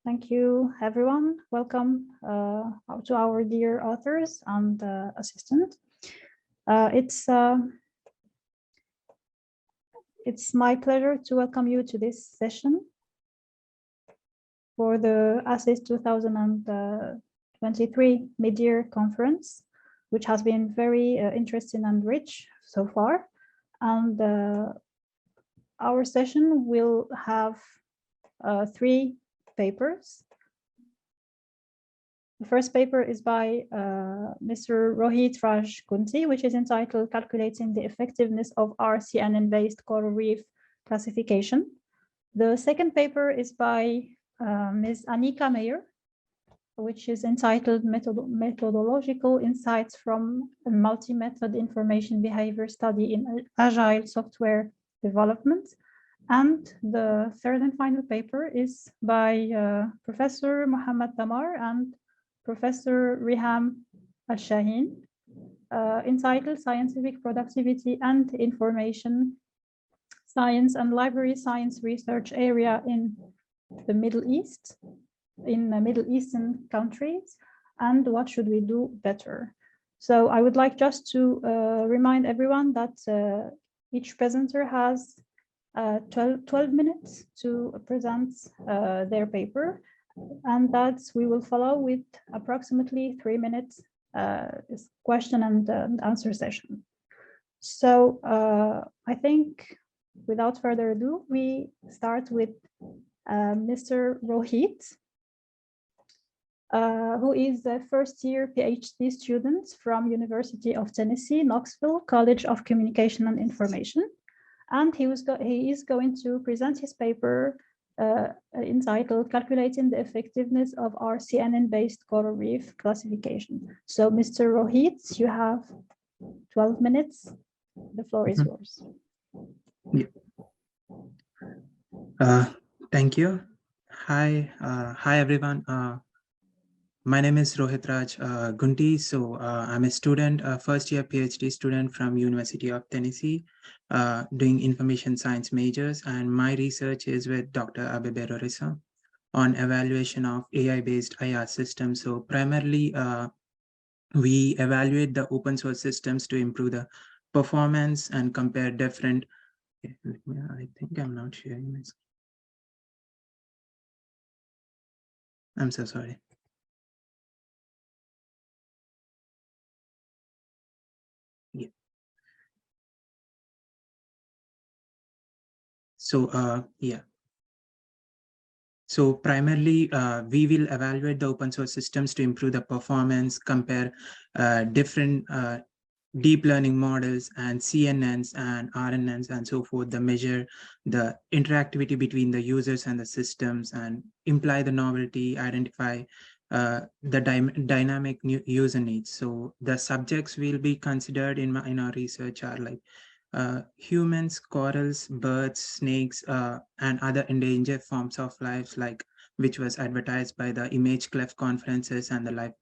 Thank you, everyone. Welcome to our dear authors and assistant. It's my pleasure to welcome you to this session for the ASIS 2023 mid-year conference, which has been very interesting and rich so far. And our session will have 3 papers. The first paper is by Mr. Rohit Raj Kunti, which is entitled Calculating the Effectiveness of RCNN-based Coral Reef Classification. The second paper is by Ms. Annika Meyer, which is entitled Methodological Insights from a Multi-Method Information Behavior Study in Agile Software Development. And the third and final paper is by Professor Muhammad Tamar and Professor Riham Al-Shaheen, entitled Scientific Productivity and Information Science and Library Science Research Area in the Middle East, in Middle Eastern countries, and what should we do better? So I would like just to remind everyone that each presenter has 12 minutes to present their paper, and that we will follow with approximately 3 minutes question and answer session. So I think without further ado, we start with Mr. Rohit, who is a first-year PhD student from University of Tennessee, Knoxville College of Communication and Information. And he is going to present his paper entitled Calculating the Effectiveness of RCNN-based Coral Reef Classification. So, Mr. Rohit, you have 12 minutes. The floor is yours. Yeah. Thank you. Hi, everyone. My name is Rohit Raj Gunti. So I'm a student, first year PhD student from University of Tennessee, doing information science majors. And my research is with Dr. Abebe Rorisa on evaluation of AI-based IR systems. So primarily, we evaluate the open source systems to improve the performance and compare different. I think I'm not sharing my screen. I'm so sorry. Yeah. So yeah. So primarily, we will evaluate the open source systems to improve the performance, compare different deep learning models and CNNs and RNNs and so forth, the measure the interactivity between the users and the systems and imply the novelty, identify the dynamic user needs. So the subjects will be considered in our research are like humans, corals, birds, snakes, and other endangered forms of life, like which was advertised by the image clef conferences and the live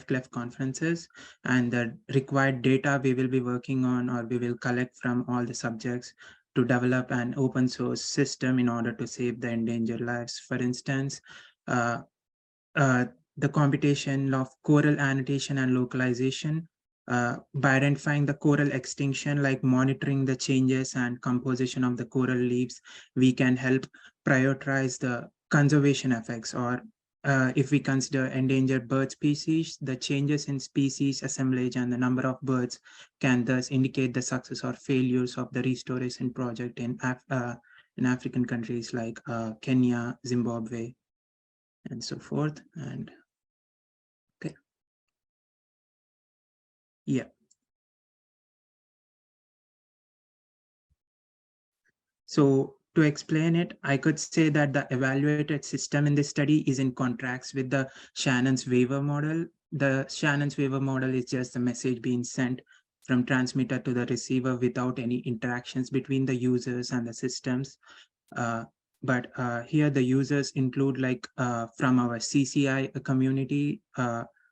clef conferences. And the required data we will be working on, or we will collect from all the subjects to develop an open source system in order to save the endangered lives. For instance, the computation of coral annotation and localization, by identifying the coral extinction, like monitoring the changes and composition of the coral leaves, we can help prioritize the conservation effects. Or if we consider endangered bird species, the changes in species assemblage and the number of birds can thus indicate the success or failures of the restoration project in African countries like Kenya, Zimbabwe, and so forth. And okay. Yeah. So to explain it, I could say that the evaluated system in this study is in contrast with the Shannon's waiver model. The Shannon's waiver model is just the message being sent from transmitter to the receiver without any interactions between the users and the systems. But here the users include like from our CCI community,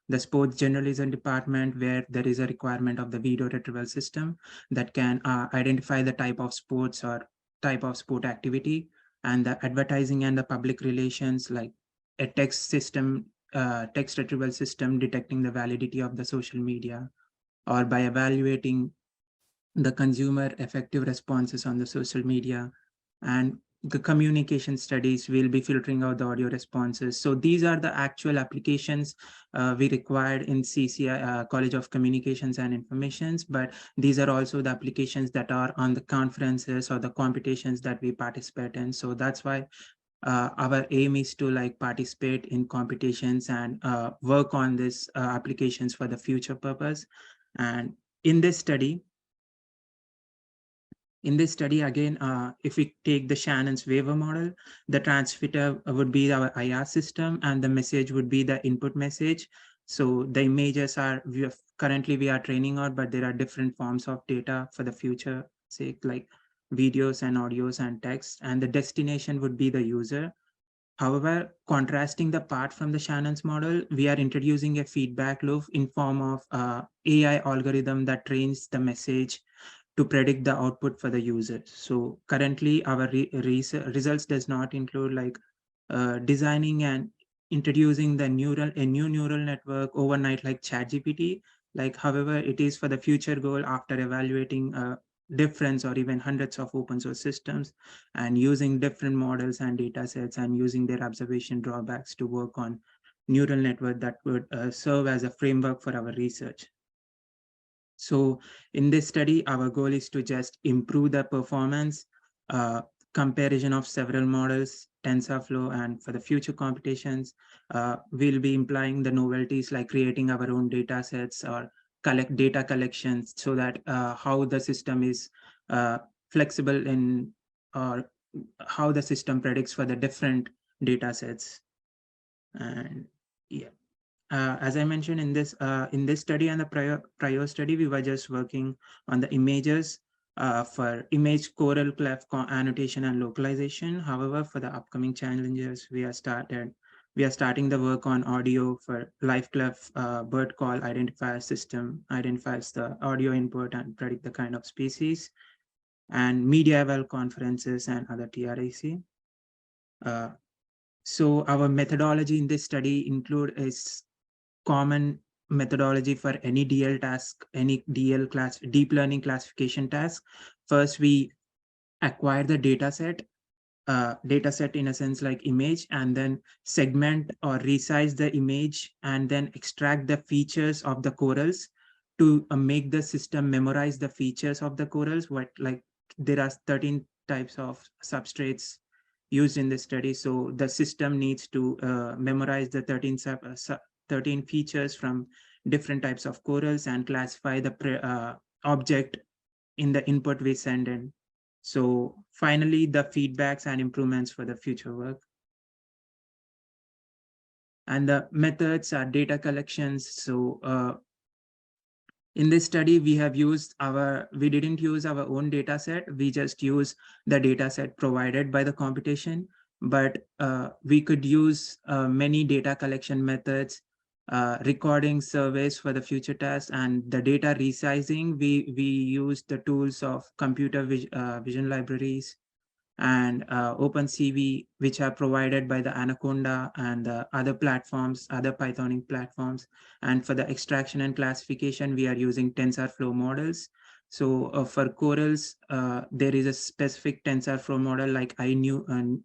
the sports journalism department, where there is a requirement of the video retrieval system that can identify the type of sports or type of sport activity, and the advertising and the public relations, like a text system, text retrieval system detecting the validity of the social media, or by evaluating the consumer effective responses on the social media. And the communication studies will be filtering out the audio responses. So these are the actual applications we required in CCI, College of Communications and Informations, but these are also the applications that are on the conferences or the competitions that we participate in. So that's why our aim is to like participate in competitions and work on this applications for the future purpose. And in this study, again, if we take the Shannon's waiver model, the transmitter would be our IR system and the message would be the input message. So the images are, currently we are training out, but there are different forms of data for the future, say like videos and audios and text, and the destination would be the user. However, contrasting the part from the Shannon's model, we are introducing a feedback loop in form of AI algorithm that trains the message to predict the output for the user. So currently our results does not include like designing and introducing a new neural network overnight like ChatGPT. Like, however, it is for the future goal after evaluating difference or even hundreds of open source systems and using different models and data sets and using their observation drawbacks to work on neural network that would serve as a framework for our research. So in this study, our goal is to just improve the performance, comparison of several models, TensorFlow, and for the future competitions, we'll be implying the novelties like creating our own data sets or collect data collections so that how the system is flexible in or how the system predicts for the different data sets. And yeah. As I mentioned in this study and the prior study, we were just working on the images for image choral clef annotation and localization. However, for the upcoming challenges, we are starting the work on audio for live clef bird call identifier system, identifies the audio input and predict the kind of species, and media eval conferences and other TRIC. So our methodology in this study include is common methodology for any DL task, any DL class, deep learning classification task. First, we acquire the data set in a sense like image, and then segment or resize the image and then extract the features of the corals to make the system memorize the features of the corals. What like there are 13 types of substrates used in the study. So the system needs to memorize the 13 features from different types of corals and classify the object in the input we send in. So finally, the feedbacks and improvements for the future work. And the methods are data collections. So in this study, we didn't use our own data set. We just use the data set provided by the competition, but we could use many data collection methods, recording surveys for the future tasks, and the data resizing. We use the tools of computer vision libraries and OpenCV, which are provided by the Anaconda and the other platforms, other Pythonic platforms. And for the extraction and classification, we are using TensorFlow models. So for corals, there is a specific TensorFlow model like I'm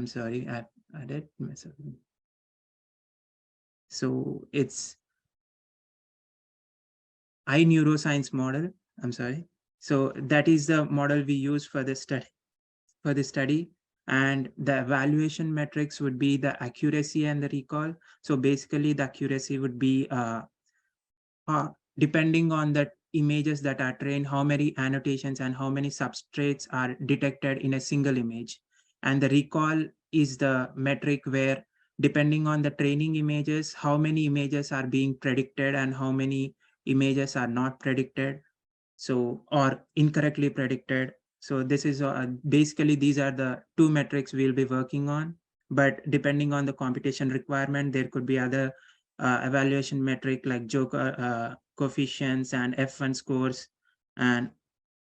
sorry, I did mess up. So it's iNeuroscience model. I'm sorry. So that is the model we use for this study. And the evaluation metrics would be the accuracy and the recall. So basically the accuracy would be depending on the images that are trained, how many annotations and how many substrates are detected in a single image. And the recall is the metric where depending on the training images, how many images are being predicted and how many images are not predicted, so or incorrectly predicted. So this is basically these are the two metrics we'll be working on, but depending on the competition requirement, there could be other evaluation metric like Joker coefficients and F1 scores and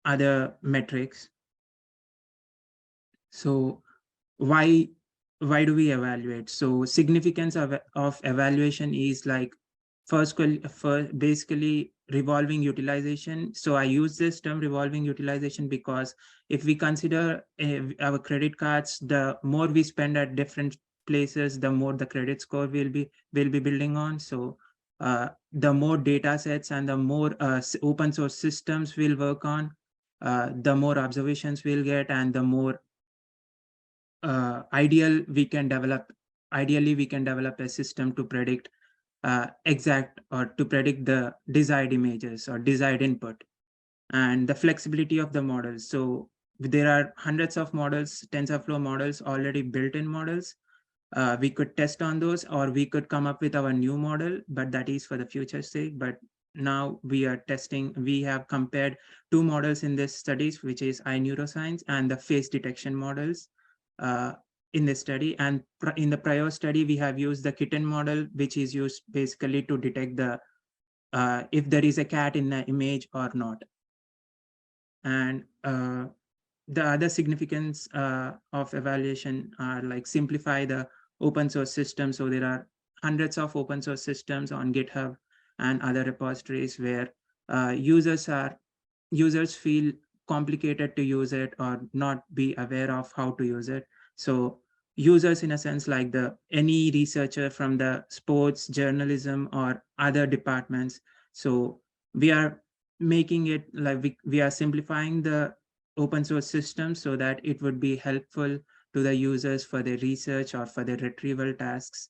other metrics. So why do we evaluate? So significance of evaluation is like basically revolving utilization. So I use this term revolving utilization because if we consider our credit cards, the more we spend at different places, the more the credit score will be building on. So the more data sets and the more open source systems we'll work on, the more observations we'll get, and the more ideally we can develop a system to predict exact or to predict the desired images or desired input, and the flexibility of the models. So there are hundreds of models, TensorFlow models, already built-in models. We could test on those, or we could come up with our new model, but that is for the future sake. But now we are testing, we have compared two models in this studies, which is iNeuroscience and the face detection models in this study. And in the prior study, we have used the kitten model, which is used basically to detect the if there is a cat in the image or not. And the other significance of evaluation are like simplify the open source system. So there are hundreds of open source systems on GitHub and other repositories where users feel complicated to use it or not be aware of how to use it. So users, in a sense, like any researcher from the sports, journalism, or other departments. So we are making it like we are simplifying the open source system so that it would be helpful to the users for their research or for their retrieval tasks.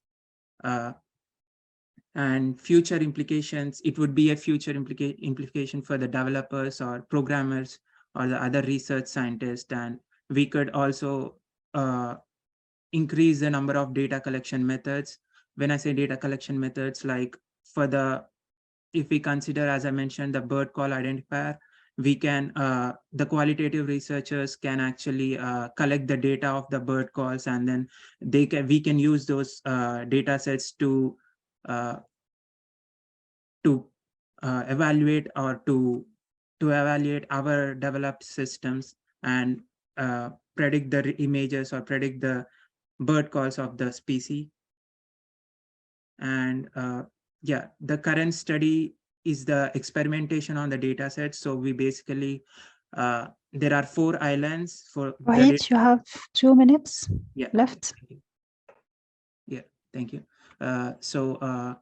And future implications, it would be a future implication for the developers or programmers or the other research scientists. And we could also increase the number of data collection methods. When I say data collection methods, like if we consider, as I mentioned, the bird call identifier, we can, the qualitative researchers can actually collect the data of the bird calls, and then we can use those data sets to evaluate or to evaluate our developed systems and predict the images or predict the bird calls of the species. And yeah, the current study is the experimentation on the data set. So we basically, there are 4 islands for Rohit, you have 2 minutes left. Yeah, thank you. So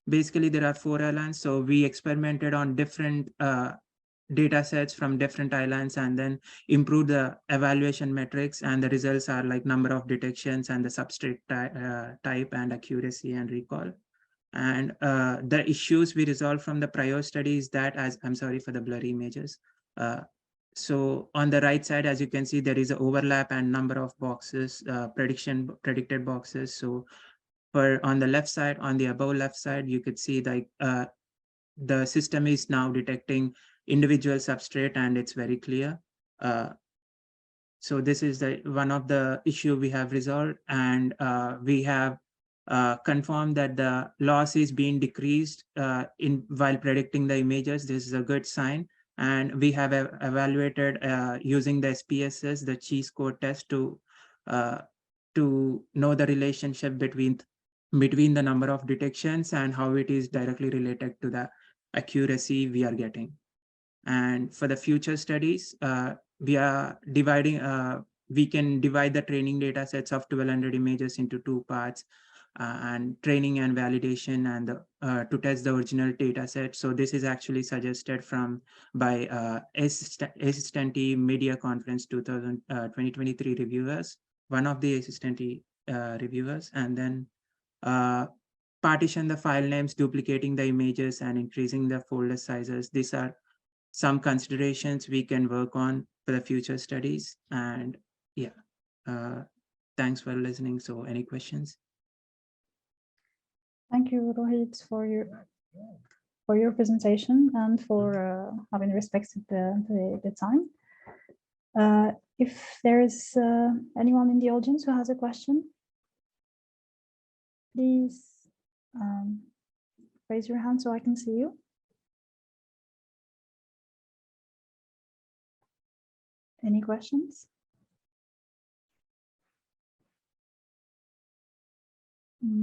basically there are 4 islands. So we experimented on different data sets from different islands and then improve the evaluation metrics, and the results are like number of detections and the substrate type and accuracy and recall. And the issues we resolved from the prior study is that, I'm sorry for the blurry images. So on the right side, as you can see, there is an overlap and number of boxes, predicted boxes. So on the left side, on the above left side, you could see like the system is now detecting individual substrate, and it's very clear. So this is one of the issue we have resolved, and we have confirmed that the loss is being decreased while predicting the images. This is a good sign. And we have evaluated using the SPSS, the chi-score test, to know the relationship between the number of detections and how it is directly related to the accuracy we are getting. And for the future studies, we are dividing, we can divide the training data sets of 1200 images into 2 parts, and training and validation, and to test the original data set. So this is actually suggested by ASIS&T Media Conference 2023 reviewers, one of the ASIS&T reviewers. And then partition the file names, duplicating the images, and increasing the folder sizes. These are some considerations we can work on for the future studies. And yeah, thanks for listening. So any questions? Thank you, Rohit, for your presentation and for having respected the time. If there is anyone in the audience who has a question, please raise your hand so I can see you. Any questions?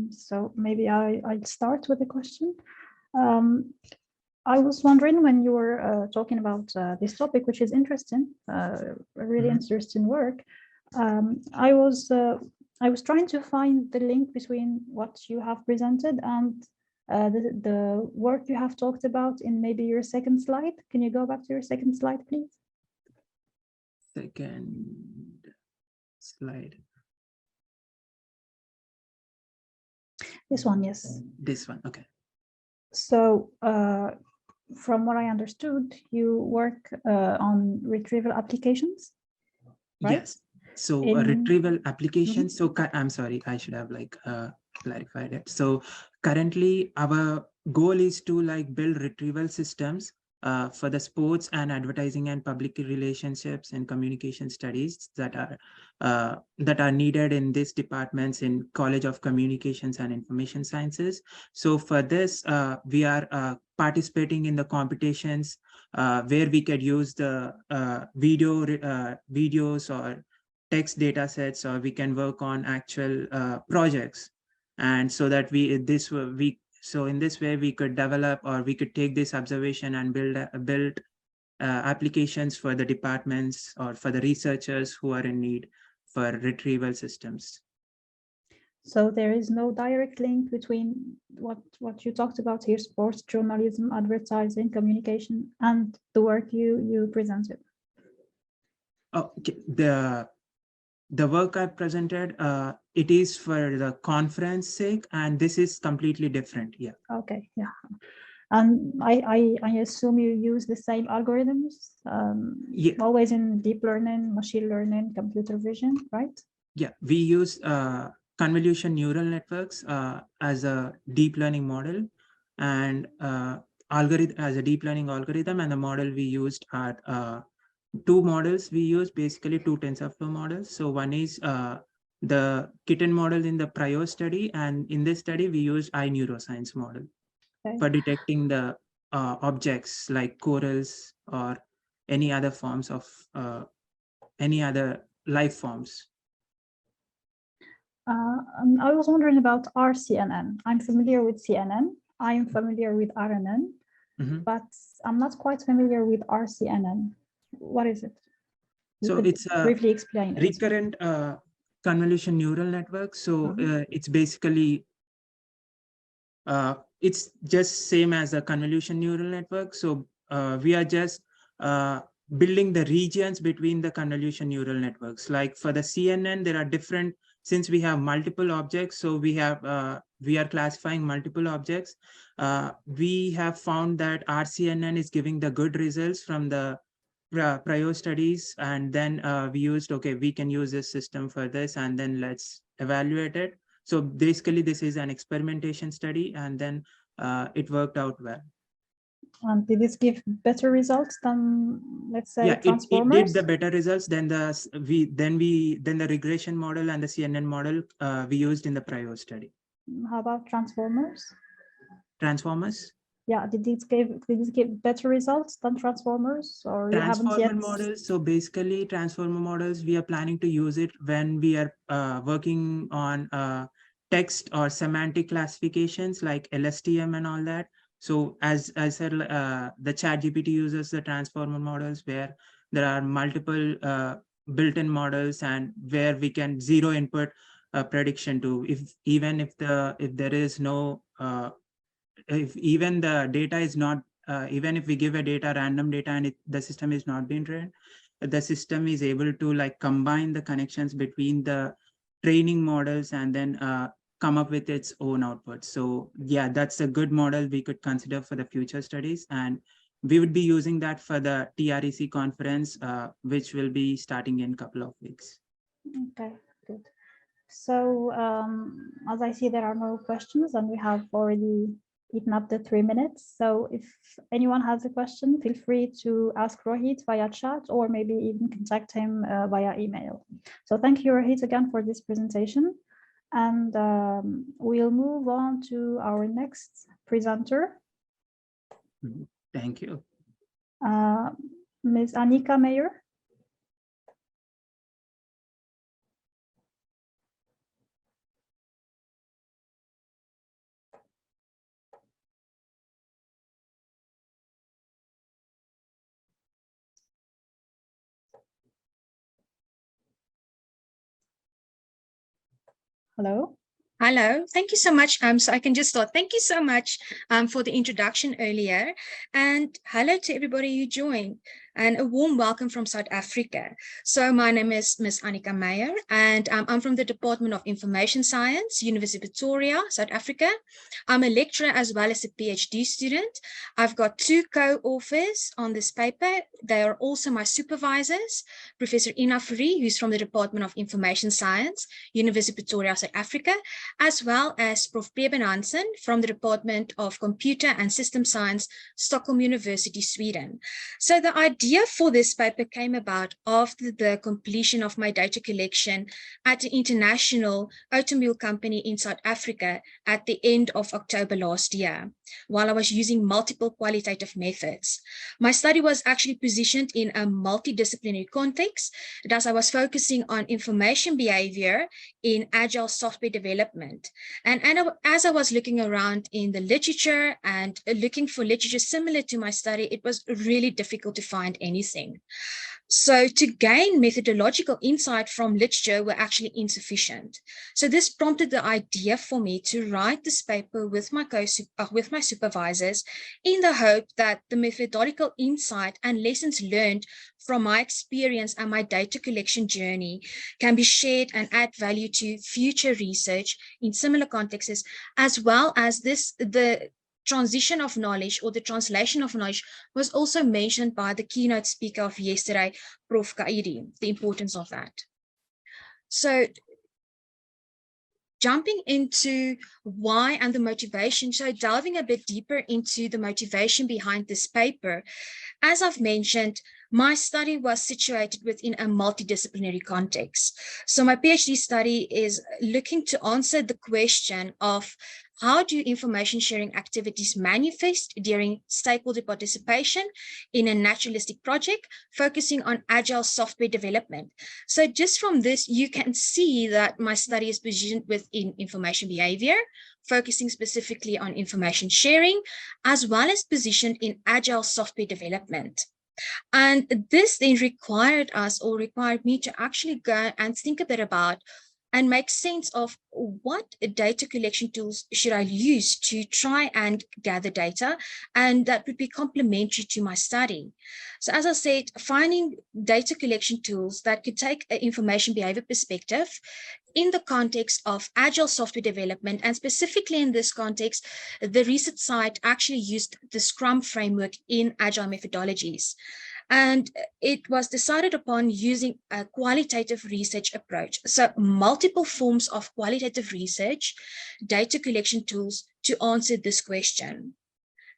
So maybe I'll start with a question. I was wondering when you were talking about this topic, which is interesting, really interesting work. I was trying to find the link between what you have presented and the work you have talked about in maybe your second slide. Can you go back to your second slide, please? Second slide. This one, yes. This one, okay. So from what I understood, you work on retrieval applications, right? Yes. So retrieval applications. So I'm sorry, I should have like clarified it. So currently our goal is to like build retrieval systems for the sports and advertising and public relationships and communication studies that are needed in these departments in College of Communications and Information Sciences. So for this, we are participating in the competitions where we could use the videos or text data sets, or we can work on actual projects. And so that so in this way we could develop, or we could take this observation and build applications for the departments or for the researchers who are in need for retrieval systems. So there is no direct link between what you talked about here, sports, journalism, advertising, communication, and the work you presented. Oh, okay. The work I presented, it is for the conference sake, and this is completely different. Yeah. Okay. Yeah. And I assume you use the same algorithms, Yeah. always in deep learning, machine learning, computer vision, right? Yeah, we use convolution neural networks as a deep learning model, and algorithm as a deep learning algorithm. And the model we used are two models. We use basically two TensorFlow models. So one is the kitten model in the prior study, and in this study we used iNeuroscience model for detecting the objects like corals or any other forms of any other life forms. I was wondering about RCNN. I'm familiar with CNN. I'm familiar with RNN, but I'm not quite familiar with RCNN. What is it? So it's a briefly explain it. Recurrent convolution neural network. So it's basically it's just same as a convolution neural network. So we are just building the regions between the convolution neural networks. Like for the CNN, there are different, since we have multiple objects, so we are classifying multiple objects. We have found that RCNN is giving the good results from the prior studies, and then we used, okay, we can use this system for this, and then let's evaluate it. So basically this is an experimentation study, and then it worked out well. And did this give better results than, let's say, Transformers? It did the better results than the regression model and the CNN model we used in the prior study. How about Transformers? Transformers? Yeah, did this give better results than Transformers, or you haven't yet? Models. So basically transformer models, we are planning to use it when we are working on text or semantic classifications like LSTM and all that. So as I said, the ChatGPT uses the transformer models where there are multiple built-in models, and where we can zero input prediction to, even if there is no if even the data is not, even if we give a random data and the system is not being trained, the system is able to like combine the connections between the training models and then come up with its own output. So yeah, that's a good model we could consider for the future studies, and we would be using that for the TREC conference, which will be starting in a couple of weeks. Okay, good. So as I see, there are no questions, and we have already eaten up the 3 minutes. So if anyone has a question, feel free to ask Rohit via chat, or maybe even contact him via email. So thank you, Rohit, again for this presentation. And we'll move on to our next presenter. Thank you. Ms. Annika Meyer. Hello. Hello, thank you so much. So I can just start. Thank you so much for the introduction earlier. And hello to everybody who joined. And a warm welcome from South Africa. So my name is Ms. Annika Meyer, and I'm from the Department of Information Science, University of Pretoria, South Africa. I'm a lecturer as well as a PhD student. I've got 2 co-authors on this paper. They are also my supervisors, Professor Ina Fourie, who's from the Department of Information Science, University of Pretoria, South Africa, as well as Prof. Preben Hansen from the Department of Computer and System Science, Stockholm University, Sweden. So the idea for this paper came about after the completion of my data collection at the international automobile company in South Africa at the end of October last year, while I was using multiple qualitative methods. My study was actually positioned in a multidisciplinary context, as I was focusing on information behavior in agile software development. And as I was looking around in the literature and looking for literature similar to my study, it was really difficult to find anything. So to gain methodological insight from literature were actually insufficient. So this prompted the idea for me to write this paper with my supervisors in the hope that the methodological insight and lessons learned from my experience and my data collection journey can be shared and add value to future research in similar contexts, as well as the transition of knowledge or the translation of knowledge was also mentioned by the keynote speaker of yesterday, Prof. Kairi, the importance of that. So jumping into why and the motivation, so delving a bit deeper into the motivation behind this paper, as I've mentioned, my study was situated within a multidisciplinary context. So my PhD study is looking to answer the question of how do information sharing activities manifest during stakeholder participation in a naturalistic project, focusing on agile software development. So just from this, you can see that my study is positioned within information behavior, focusing specifically on information sharing, as well as positioned in agile software development. And this then required me to actually go and think a bit about and make sense of what data collection tools should I use to try and gather data, and that would be complementary to my study. So as I said, finding data collection tools that could take an information behavior perspective in the context of agile software development, and specifically in this context, the research site actually used the Scrum framework in agile methodologies. And it was decided upon using a qualitative research approach. So multiple forms of qualitative research, data collection tools to answer this question.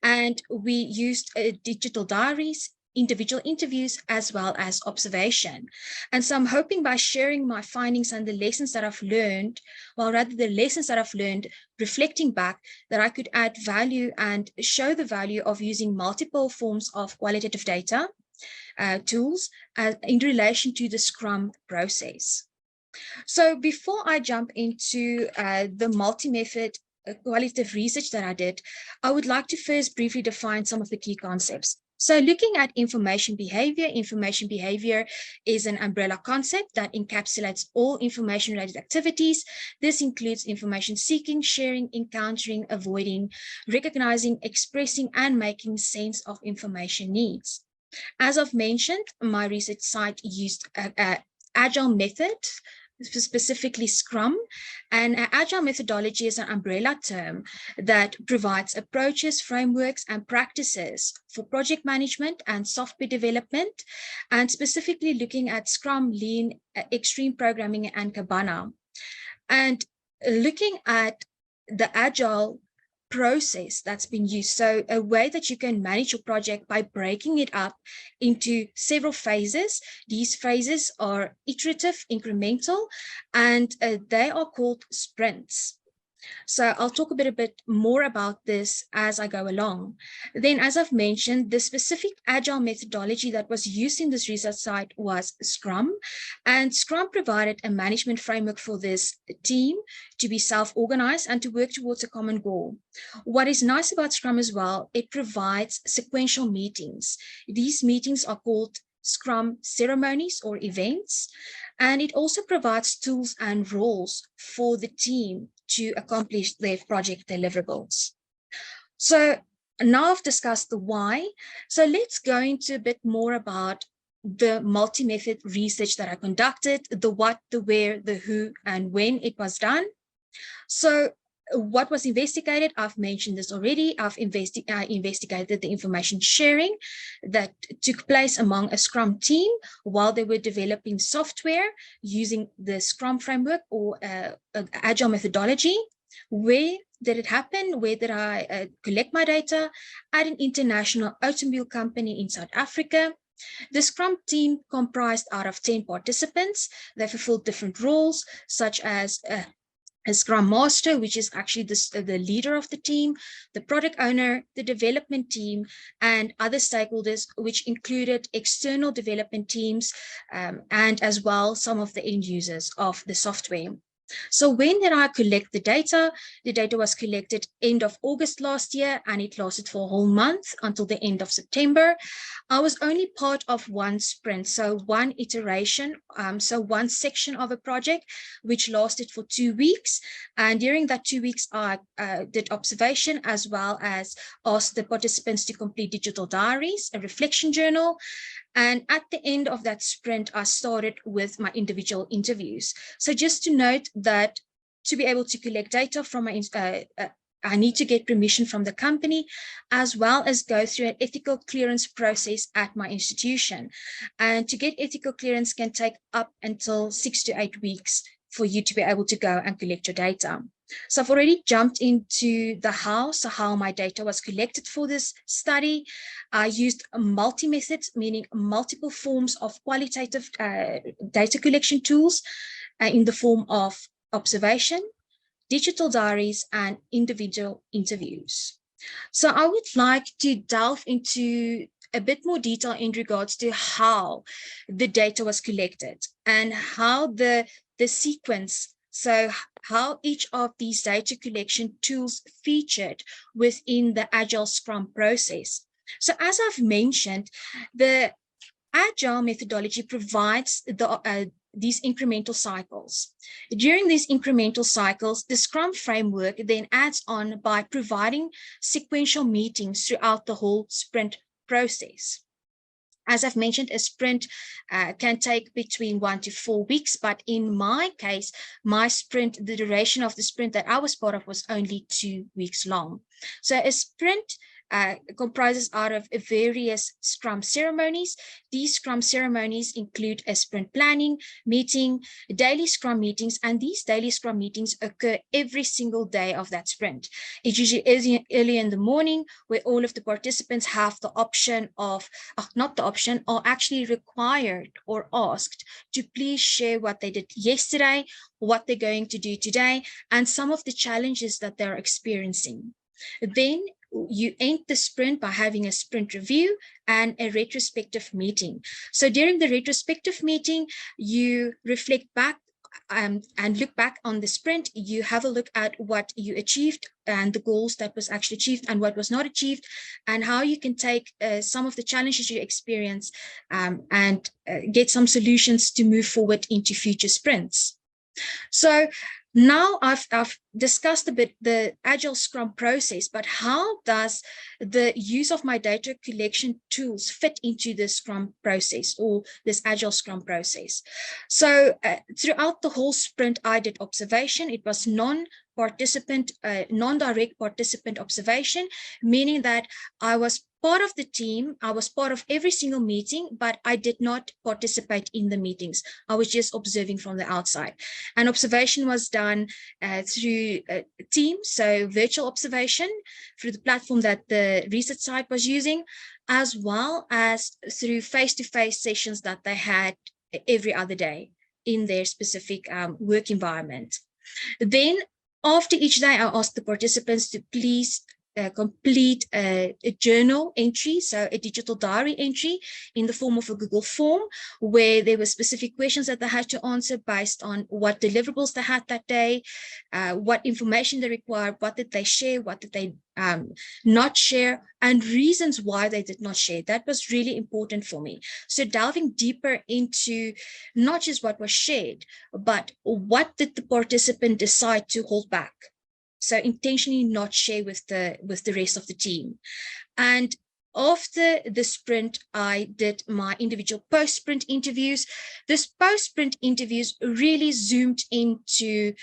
And we used digital diaries, individual interviews, as well as observation. And so I'm hoping by sharing my findings and the lessons that I've learned, well, rather the lessons that I've learned, reflecting back, that I could add value and show the value of using multiple forms of qualitative data tools in relation to the Scrum process. So before I jump into the multi-method qualitative research that I did, I would like to first briefly define some of the key concepts. So looking at information behavior is an umbrella concept that encapsulates all information-related activities. This includes information seeking, sharing, encountering, avoiding, recognizing, expressing, and making sense of information needs. As I've mentioned, my research site used agile method, specifically Scrum, and agile methodology is an umbrella term that provides approaches, frameworks, and practices for project management and software development, and specifically looking at Scrum, Lean, Extreme Programming, and Kanban. And looking at the agile process that's been used. So a way that you can manage your project by breaking it up into several phases. These phases are iterative, incremental, and they are called sprints. So I'll talk a bit more about this as I go along. Then, as I've mentioned, the specific agile methodology that was used in this research site was Scrum, and Scrum provided a management framework for this team to be self-organized and to work towards a common goal. What is nice about Scrum as well, it provides sequential meetings. These meetings are called Scrum ceremonies or events. And it also provides tools and roles for the team to accomplish their project deliverables. So now I've discussed the why. So let's go into a bit more about the multi-method research that I conducted, the what, the where, the who, and when it was done. So what was investigated, I've mentioned this already. I investigated the information sharing that took place among a Scrum team while they were developing software using the Scrum framework or Agile methodology. Where did it happen? Where did I collect my data? At an international automobile company in South Africa. The Scrum team comprised out of 10 participants. They fulfilled different roles, such as a Scrum Master, which is actually the leader of the team, the product owner, the development team, and other stakeholders, which included external development teams and as well some of the end users of the software. So when did I collect the data? The data was collected end of August last year, and it lasted for a whole month until the end of September. I was only part of one sprint, so one iteration, so one section of a project, which lasted for 2 weeks. And during that 2 weeks, I did observation as well as asked the participants to complete digital diaries, a reflection journal. And at the end of that sprint, I started with my individual interviews. So just to note that to be able to collect data from my, I need to get permission from the company, as well as go through an ethical clearance process at my institution. And to get ethical clearance can take up until 6 to 8 weeks for you to be able to go and collect your data. So I've already jumped into the how, so how my data was collected for this study. I used multi-methods, meaning multiple forms of qualitative data collection tools in the form of observation, digital diaries, and individual interviews. So I would like to delve into a bit more detail in regards to how the data was collected and how the sequence, so how each of these data collection tools featured within the Agile Scrum process. So as I've mentioned, the Agile methodology provides these incremental cycles. During these incremental cycles, the Scrum framework then adds on by providing sequential meetings throughout the whole sprint process. As I've mentioned, a sprint can take between 1 to 4 weeks, but in my case, my sprint, the duration of the sprint that I was part of was only 2 weeks long. So a sprint comprises out of various Scrum ceremonies. These Scrum ceremonies include a sprint planning meeting, daily Scrum meetings, and these daily Scrum meetings occur every single day of that sprint. It's usually early in the morning where all of the participants have the option of, not the option, or actually required or asked to please share what they did yesterday, what they're going to do today, and some of the challenges that they're experiencing. Then you end the sprint by having a sprint review and a retrospective meeting. So during the retrospective meeting, you reflect back and look back on the sprint. You have a look at what you achieved and the goals that was actually achieved and what was not achieved, and how you can take some of the challenges you experience and get some solutions to move forward into future sprints. So now I've discussed a bit the Agile Scrum process, but how does the use of my data collection tools fit into the Scrum process or this Agile Scrum process? So throughout the whole sprint, I did observation. It was non-direct participant observation, meaning that I was part of the team. I was part of every single meeting, but I did not participate in the meetings. I was just observing from the outside. And observation was done through Teams, so virtual observation through the platform that the research site was using, as well as through face-to-face sessions that they had every other day in their specific work environment. Then after each day, I asked the participants to please complete a journal entry, so a digital diary entry in the form of a Google form, where there were specific questions that they had to answer based on what deliverables they had that day, what information they required, what did they share, what did they not share, and reasons why they did not share. That was really important for me. So delving deeper into not just what was shared, but what did the participant decide to hold back? So intentionally not share with the rest of the team. And after the sprint, I did my individual post-sprint interviews. This post-sprint interviews really zoomed into,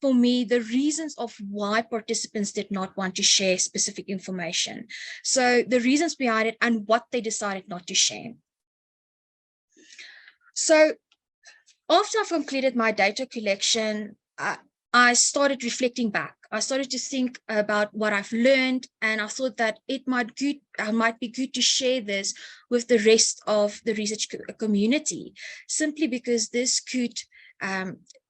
for me, the reasons of why participants did not want to share specific information. So the reasons behind it and what they decided not to share. So after I've completed my data collection, I started reflecting back. I started to think about what I've learned, and I thought that it might be good to share this with the rest of the research community, simply because this could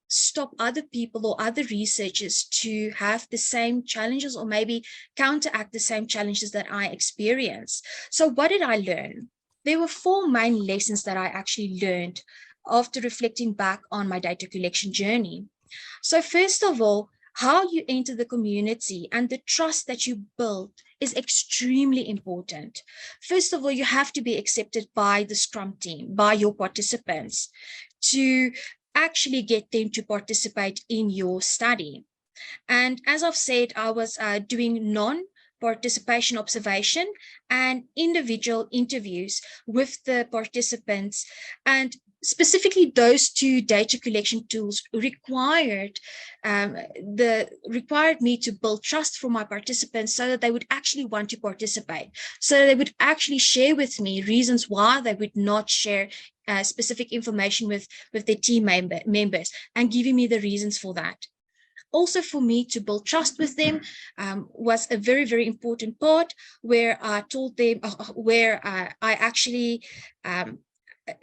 stop other people or other researchers to have the same challenges, or maybe counteract the same challenges that I experience. So what did I learn? There were 4 main lessons that I actually learned after reflecting back on my data collection journey. So first of all, how you enter the community and the trust that you build is extremely important. First of all, you have to be accepted by the Scrum team, by your participants, to actually get them to participate in your study. And as I've said, I was doing non-participation observation and individual interviews with the participants, and specifically those 2 data collection tools required me to build trust for my participants, so that they would actually want to participate, so they would actually share with me reasons why they would not share specific information with their team members, and giving me the reasons for that. Also, for me to build trust with them was a very, very important part, where I told them, I actually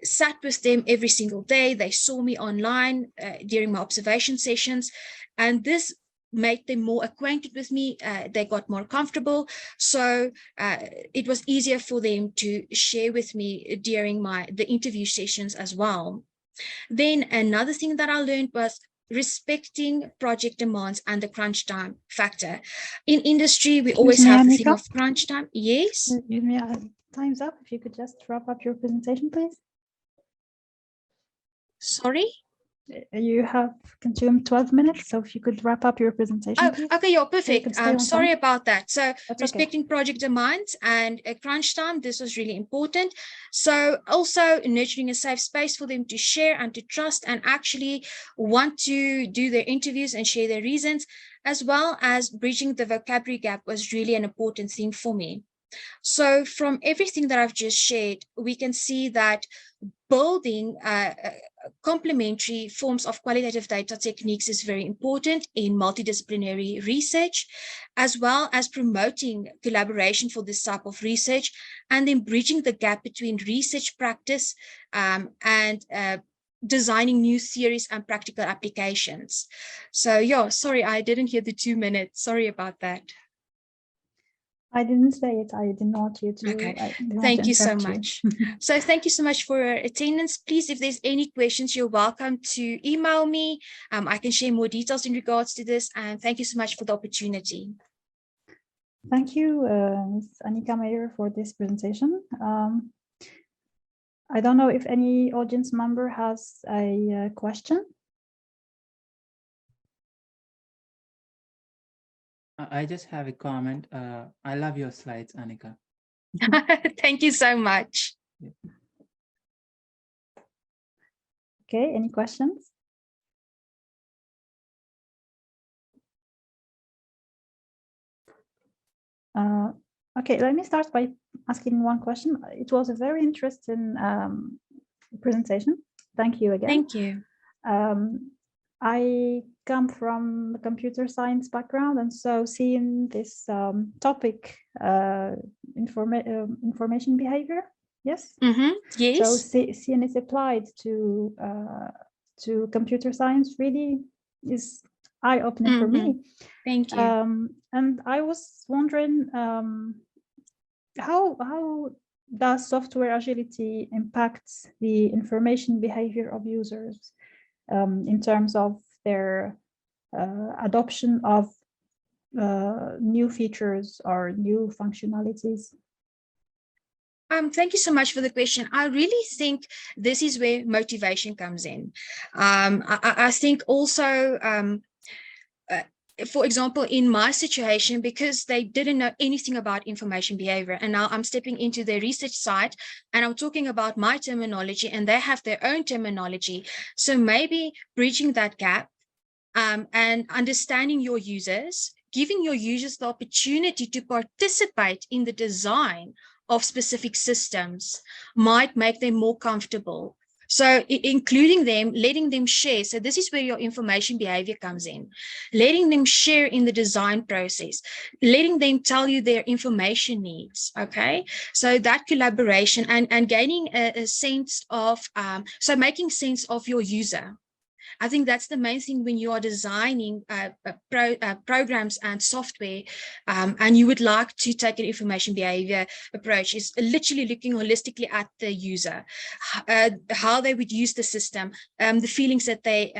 sat with them every single day. They saw me online during my observation sessions, and this made them more acquainted with me. They got more comfortable, so it was easier for them to share with me during the interview sessions as well. Then another thing that I learned was respecting project demands and the crunch time factor. In industry, we always have the thing of crunch time. Yes. Excuse me, time's up. If you could just wrap up your presentation, please. Sorry? You have consumed 12 minutes, so if you could wrap up your presentation. Oh, okay, yeah, perfect. Sorry about that. So that's respecting project demands and crunch time, this was really important. So also nurturing a safe space for them to share and to trust and actually want to do their interviews and share their reasons, as well as bridging the vocabulary gap was really an important thing for me. So from everything that I've just shared, we can see that building complementary forms of qualitative data techniques is very important in multidisciplinary research, as well as promoting collaboration for this type of research, and then bridging the gap between research practice and designing new theories and practical applications. So yeah, sorry, I didn't hear the 2 minutes. Sorry about that. I didn't say it. I didn't want you to. Okay. Thank you so much. So thank you so much for your attendance. Please, if there's any questions, you're welcome to email me. I can share more details in regards to this. And thank you so much for the opportunity. Thank you, Ms. Annika Meyer, for this presentation. I don't know if any audience member has a question. I just have a comment. I love your slides, Annika. Thank you so much. Okay, any questions? Okay, let me start by asking one question. It was a very interesting presentation. Thank you again. Thank you. I come from a computer science background, and so seeing this topic, information behavior, yes? Mm-hmm. Yes. So seeing it applied to computer science really is eye-opening for me. Thank you. And I was wondering, how does software agility impact the information behavior of users in terms of their adoption of new features or new functionalities? Thank you so much for the question. I really think this is where motivation comes in. I think also, for example, in my situation, because they didn't know anything about information behavior, and now I'm stepping into the research side and I'm talking about my terminology and they have their own terminology. So maybe bridging that gap and understanding your users, giving your users the opportunity to participate in the design of specific systems might make them more comfortable. So including them, letting them share. So this is where your information behavior comes in. Letting them share in the design process, letting them tell you their information needs, okay? So that collaboration and gaining a sense of, so making sense of your user. I think that's the main thing when you are designing programs and software, and you would like to take an information behavior approach, is literally looking holistically at the user, how they would use the system, the feelings that they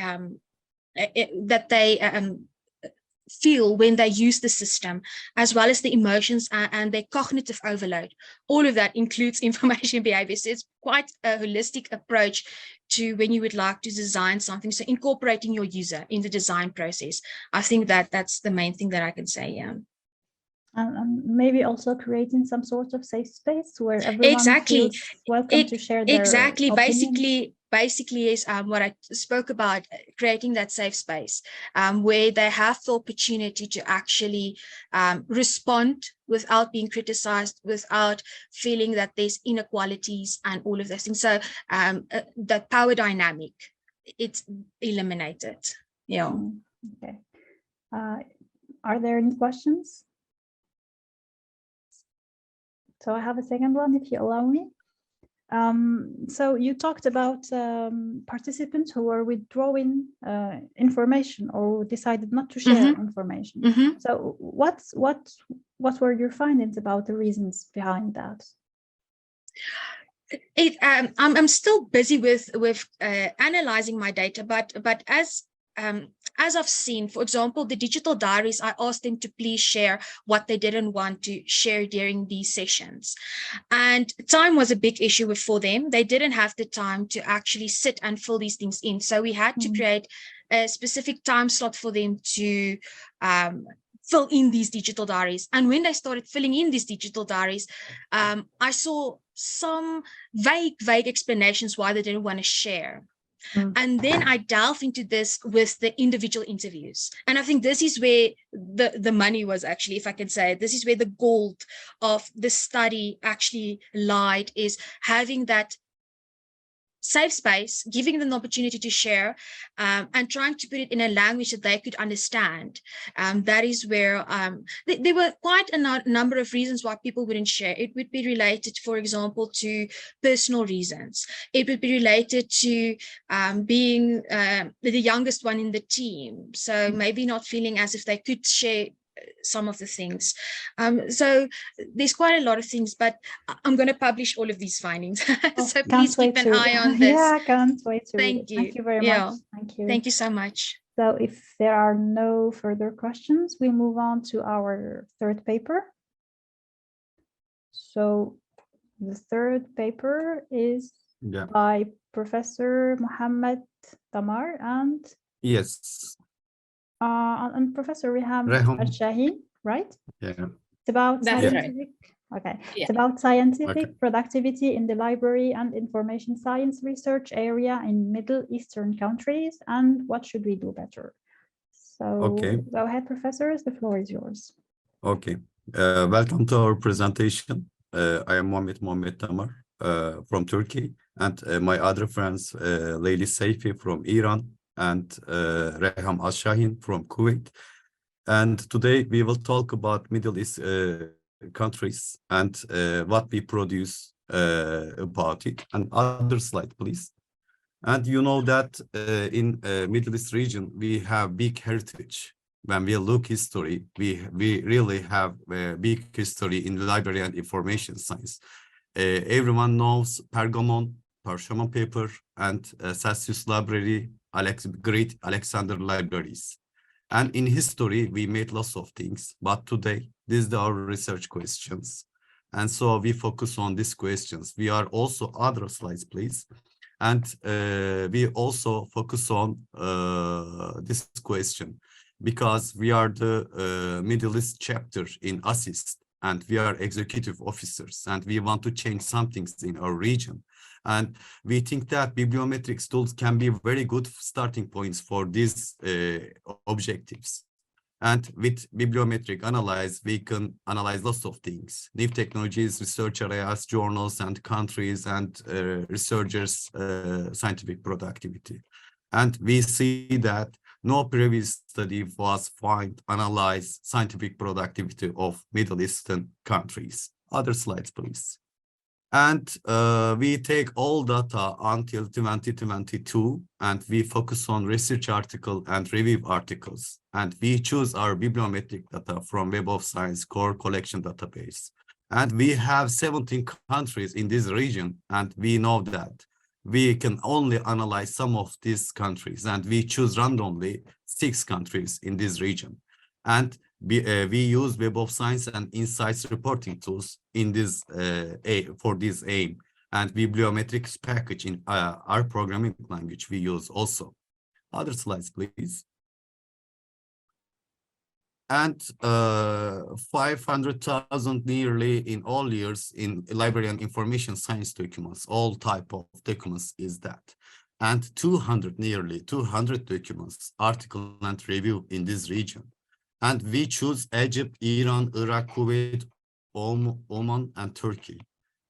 feel when they use the system, as well as the emotions and their cognitive overload. All of that includes information behavior. So it's quite a holistic approach to when you would like to design something. So incorporating your user in the design process. I think that's the main thing that I can say, yeah. And maybe also creating some sort of safe space where everyone feels welcome to share their opinions. Basically is what I spoke about, creating that safe space where they have the opportunity to actually respond without being criticized, without feeling that there's inequalities and all of those things. So the power dynamic, it's eliminated. Yeah. Okay. Are there any questions? So I have a second one, if you allow me. So you talked about participants who were withdrawing information or decided not to share information. So what were your findings about the reasons behind that? I'm still busy with analyzing my data, but as I've seen, for example, the digital diaries, I asked them to please share what they didn't want to share during these sessions. And time was a big issue for them. They didn't have the time to actually sit and fill these things in. So we had to create a specific time slot for them to fill in these digital diaries. And when they started filling in these digital diaries, I saw some vague explanations why they didn't want to share. And then I delve into this with the individual interviews. And I think this is where the money was actually, if I can say it, this is where the gold of the study actually lied, is having that safe space, giving them the opportunity to share, and trying to put it in a language that they could understand. That is where there were quite a number of reasons why people wouldn't share. It would be related, for example, to personal reasons. It would be related to being the youngest one in the team. So maybe not feeling as if they could share some of the things. So there's quite a lot of things, but I'm going to publish all of these findings. So please keep an eye on this. Yeah, I can't wait to read it. Thank you. Thank you very much. Thank you. Thank you so much. So if there are no further questions, we move on to our third paper. So the third paper is by Professor Mohammed Tamar and and Professor Reham Al-Shaheen, right? Yeah. It's about That's scientific. right. Okay. Yeah. It's about scientific productivity in the library and information science research area in Middle Eastern countries, and what should we do better? So go ahead, professors, the floor is yours. Okay. Welcome to our presentation. I am Mohammed Tamar from Turkey, and my other friends, Leyli Seyfi from Iran and Reham Al-Shaheen from Kuwait. And today we will talk about Middle East countries and what we produce about it. And other slide, please. And you know that in Middle East region, we have big heritage. When we look history, we really have a big history in library and information science. Everyone knows Pergamon, Parchment paper, and Celsius library, great Alexander libraries. And in history, we made lots of things, but today, these are our research questions. And so we focus on these questions. We are also, other slides, please. And we also focus on this question because we are the Middle East chapter in ASIS, and we are executive officers, and we want to change some things in our region. And we think that bibliometrics tools can be very good starting points for these objectives. And with bibliometric analyze, we can analyze lots of things: new technologies, research areas, journals and countries, and researchers' scientific productivity. And we see that no previous study was found analyze scientific productivity of Middle Eastern countries. Other slides, please. And we take all data until 2022, and we focus on research article and review articles. And we choose our bibliometric data from Web of Science core collection database. And we have 17 countries in this region, and we know that we can only analyze some of these countries, and we choose randomly 6 countries in this region. And we use Web of Science and Insights reporting tools in this for this aim, and bibliometrics package in our programming language we use also. Other slides, please. And 500,000 nearly in all years in library and information science documents, all type of documents is that. And nearly 200 documents, article and review in this region. And we choose Egypt, Iran, Iraq, Kuwait, Oman, and Turkey.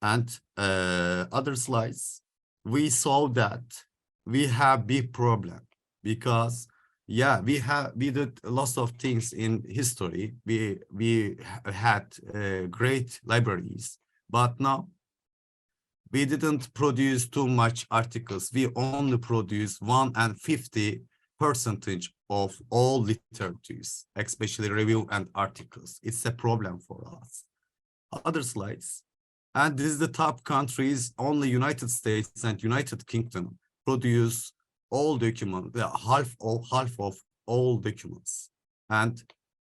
And other slides, we saw that we have big problem because, yeah, we did lots of things in history. We had great libraries, but now we didn't produce too much articles. We only produce 150% of all literatures, especially review and articles. It's a problem for us. Other slides. And this is the top countries. Only United States and United Kingdom produce all documents, half of all documents. And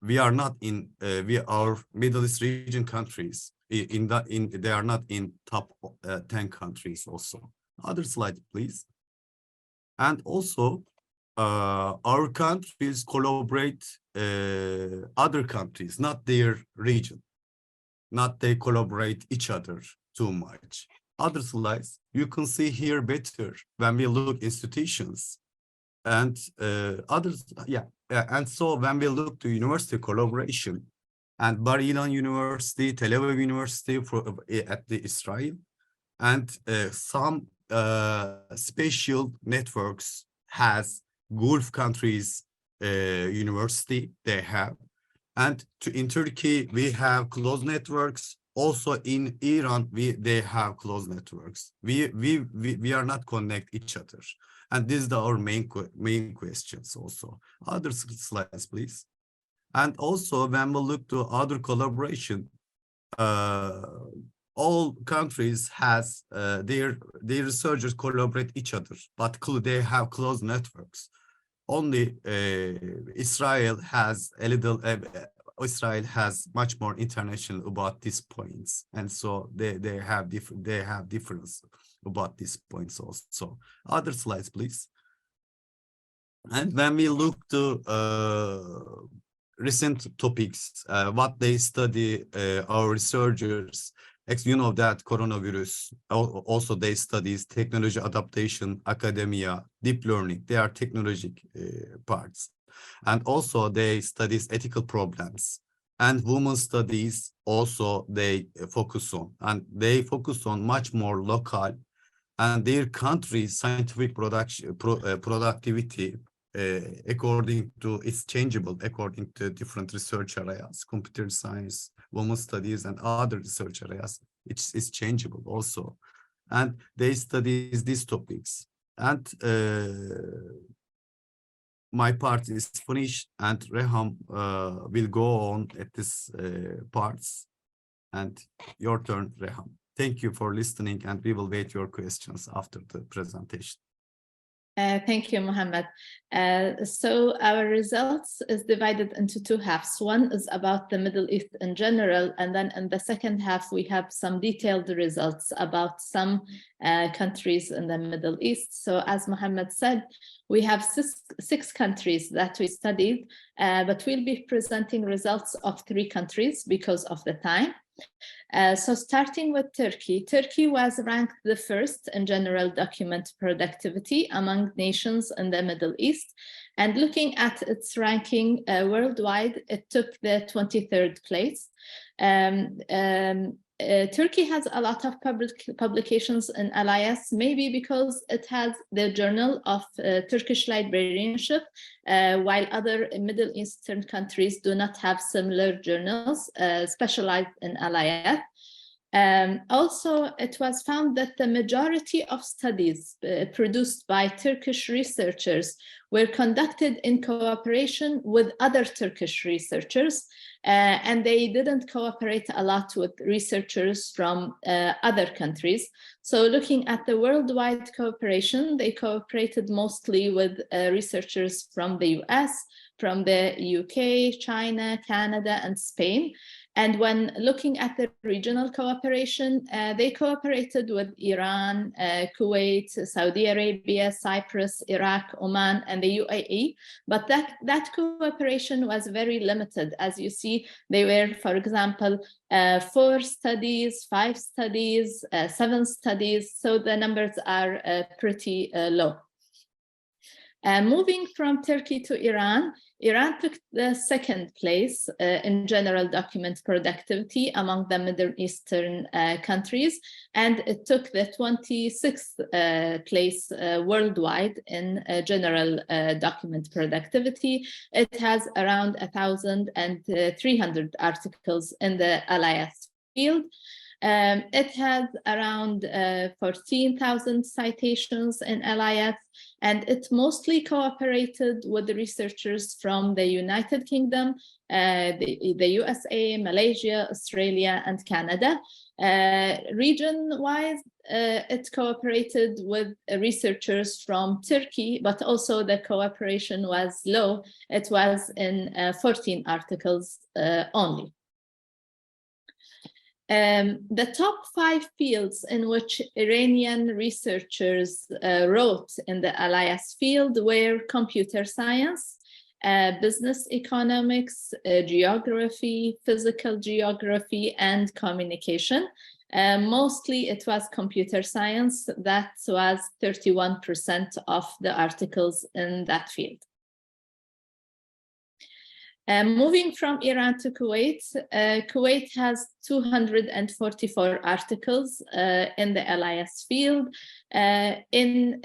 we are not in, we are Middle East region countries. They are not in top 10 countries also. Other slide, please. And also, our countries collaborate other countries, not their region, not they collaborate each other too much. Other slides, you can see here better when we look institutions and others, and so when we look to university collaboration, and Bar Ilan University, Tel Aviv University at the Israel, and some special networks has Gulf countries university they have, and in Turkey we have close networks. Also in Iran they have close networks. We are not connect each other, and this is our main questions also. Other slides, please. And also when we look to other collaboration, all countries has their researchers collaborate each other, but they have close networks. Only Israel has a little. Israel has much more international about these points, and so they have difference about these points also. Other slides, please. And when we look to recent topics, what they study, our researchers, you know that coronavirus, also they studies technology adaptation, academia, deep learning. They are technologic parts. And also they studies ethical problems. And women studies also they focus on. And they focus on much more local. And their country's scientific productivity according to, it's changeable according to different research areas, computer science, women studies, and other research areas. It's changeable also. And they study these topics. And my part is finished, and Reham will go on at this parts. And your turn, Reham. Thank you for listening, and we will wait your questions after the presentation. Thank you, Mohammed. So our results is divided into two halves. One is about the Middle East in general, and then in the second half, we have some detailed results about some countries in the Middle East. So as Mohammed said, we have six countries that we studied, but we'll be presenting results of 3 countries because of the time. So starting with Turkey, Turkey was ranked the first in general document productivity among nations in the Middle East. And looking at its ranking worldwide, it took the 23rd place. Turkey has a lot of publications in LIS, maybe because it has the Journal of Turkish Librarianship, while other Middle Eastern countries do not have similar journals specialized in LIS. Also, it was found that the majority of studies produced by Turkish researchers were conducted in cooperation with other Turkish researchers, and they didn't cooperate a lot with researchers from other countries. So looking at the worldwide cooperation, they cooperated mostly with researchers from the US, from the UK, China, Canada, and Spain. And when looking at the regional cooperation, they cooperated with Iran, Kuwait, Saudi Arabia, Cyprus, Iraq, Oman, and the UAE. But that cooperation was very limited. As you see, they were, for example, 4 studies, 5 studies, 7 studies. So the numbers are pretty low. Moving from Turkey to Iran, Iran took the 2nd place in general document productivity among the Middle Eastern countries, and it took the 26th place worldwide in general document productivity. It has around 1,300 articles in the LIS field. It has around 14,000 citations in LIS, and it mostly cooperated with the researchers from the United Kingdom, the USA, Malaysia, Australia, and Canada. Region-wise, it cooperated with researchers from Turkey, but also the cooperation was low. It was in 14 articles only. The top 5 fields in which Iranian researchers wrote in the LIS field were computer science, business economics, geography, physical geography, and communication. Mostly it was computer science. That was 31% of the articles in that field. Moving from Iran to Kuwait, Kuwait has 244 articles in the LIS field. In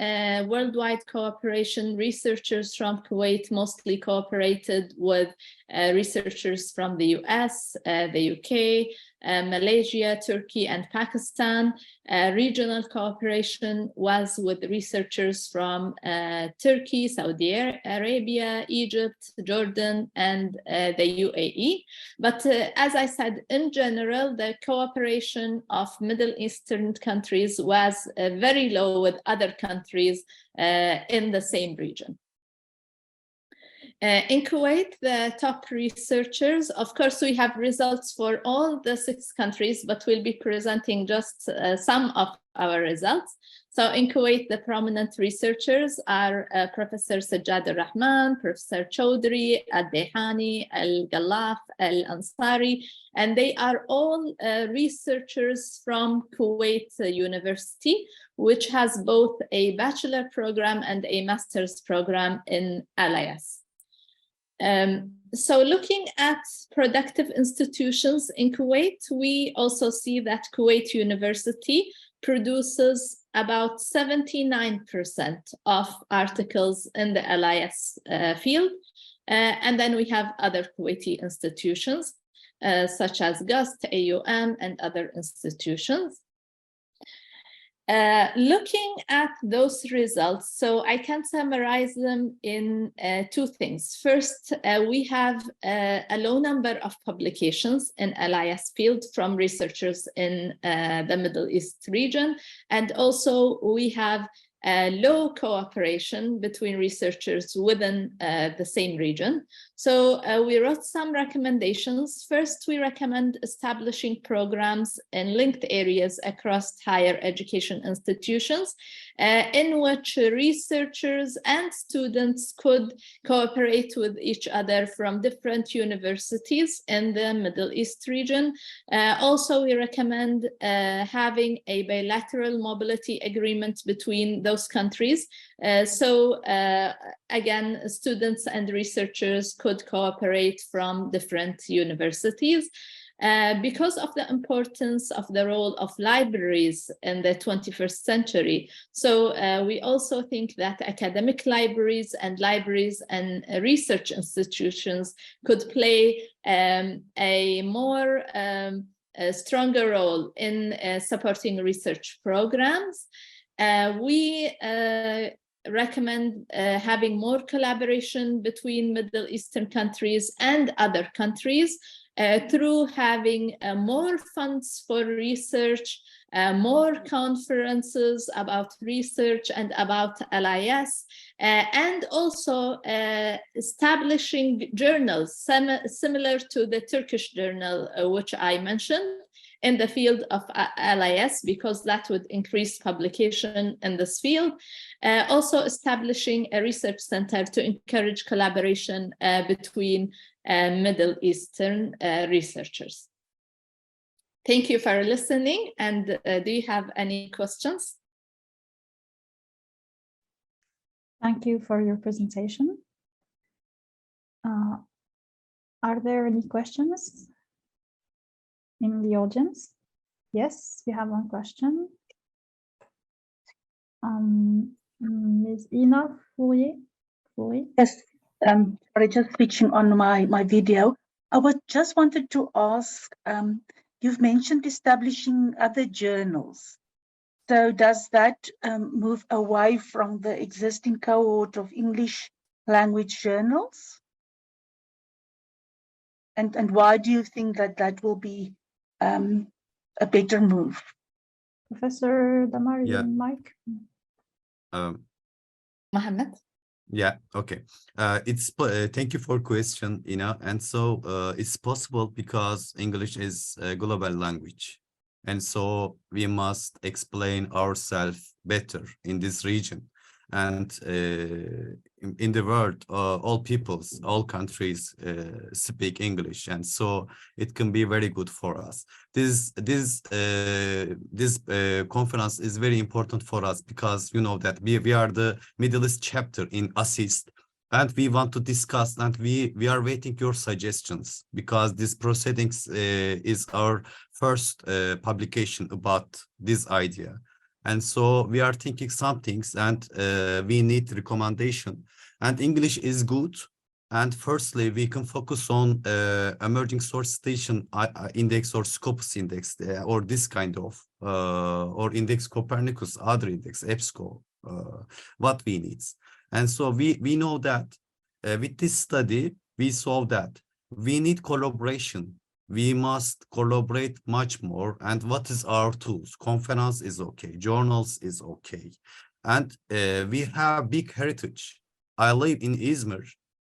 worldwide cooperation, researchers from Kuwait mostly cooperated with researchers from the US, the UK, Malaysia, Turkey, and Pakistan. Regional cooperation was with researchers from Turkey, Saudi Arabia, Egypt, Jordan, and the UAE. But as I said, in general, the cooperation of Middle Eastern countries was very low with other countries in the same region. In Kuwait, the top researchers, of course, we have results for all the 6 countries, but we'll be presenting just some of our results. So in Kuwait, the prominent researchers are Professor Sajjad al-Rahman, Professor Chaudhry, Al-Dehani, Al-Gallaf, Al-Ansari, and they are all researchers from Kuwait University, which has both a bachelor program and a master's program in LIS. So looking at productive institutions in Kuwait, we also see that Kuwait University produces about 79% of articles in the LIS field. And then we have other Kuwaiti institutions, such as GUST, AUM, and other institutions. Looking at those results, so I can summarize them in 2 things. First, we have a low number of publications in LIS field from researchers in the Middle East region. And also we have low cooperation between researchers within the same region. So we wrote some recommendations. First, we recommend establishing programs in linked areas across higher education institutions in which researchers and students could cooperate with each other from different universities in the Middle East region. Also, we recommend having a bilateral mobility agreement between those countries. So again, students and researchers could cooperate from different universities. Because of the importance of the role of libraries in the 21st century. So we also think that academic libraries and research institutions could play a more stronger role in supporting research programs. We recommend having more collaboration between Middle Eastern countries and other countries through having more funds for research, more conferences about research and about LIS, and also establishing journals similar to the Turkish journal, which I mentioned, in the field of LIS, because that would increase publication in this field. Also establishing a research center to encourage collaboration between Middle Eastern researchers. Thank you for listening. And do you have any questions? Thank you for your presentation. Are there any questions in the audience? Yes, we have one question. Ms. Ina Fourier. Yes, sorry, just switching on my video. I just wanted to ask, you've mentioned establishing other journals. So does that move away from the existing cohort of English language journals? And why do you think that will be a better move? Professor Damar, Yeah. Mike. Mohammed? Yeah, okay. Thank you for question, Ina. And so it's possible because English is a global language. And so we must explain ourselves better in this region. And in the world, all peoples, all countries speak English. And so it can be very good for us. This conference is very important for us because you know that we are the Middle East chapter in ASIS&T, and we want to discuss, and we are waiting your suggestions because this proceedings is our first publication about this idea. And so we are thinking some things, and we need recommendation. And English is good. And firstly, we can focus on emerging source station index or Scopus index, or this kind of, or index Copernicus, other index, EBSCO, what we need. And so we know that with this study, we saw that we need collaboration. We must collaborate much more. And what is our tools? Conference is okay. Journals is okay. And we have big heritage. I live in Izmir,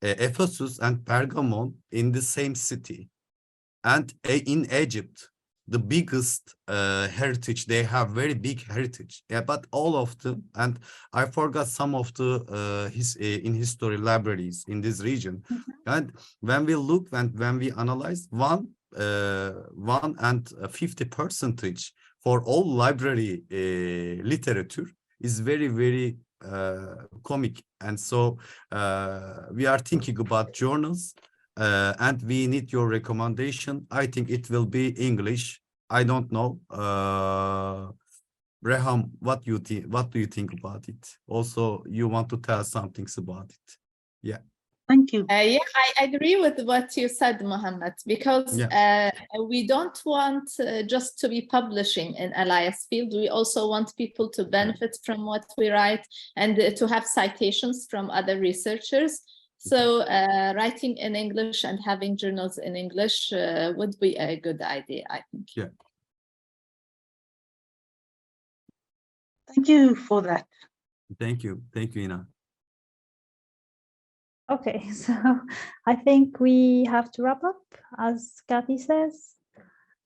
Ephesus and Pergamon in the same city. And in Egypt, the biggest heritage, they have very big heritage. Yeah, but all of them, and I forgot some of the in history libraries in this region. And when we look and when we analyze, 1.50% for all library literature is very, very comic. And so we are thinking about journals, and we need your recommendation. I think it will be English. I don't know. Reham, what do you think about it? Also, you want to tell some things about it? Yeah. Thank you. Yeah, I agree with what you said, Mohammed, because we don't want just to be publishing in LIS field. We also want people to benefit from what we write and to have citations from other researchers. So writing in English and having journals in English would be a good idea, I think. Yeah. Thank you for that. Thank you, Ina. Okay, so I think we have to wrap up, as Kathy says.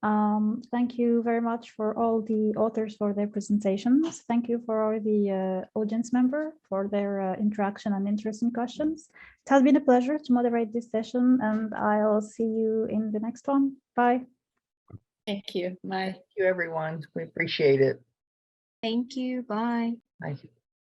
Thank you very much for all the authors for their presentations. Thank you for all the audience member for their interaction and interesting questions. It has been a pleasure to moderate this session, and I'll see you in the next one. Bye. Thank you. Bye. Thank you, everyone. We appreciate it. Thank you. Bye. Thank you.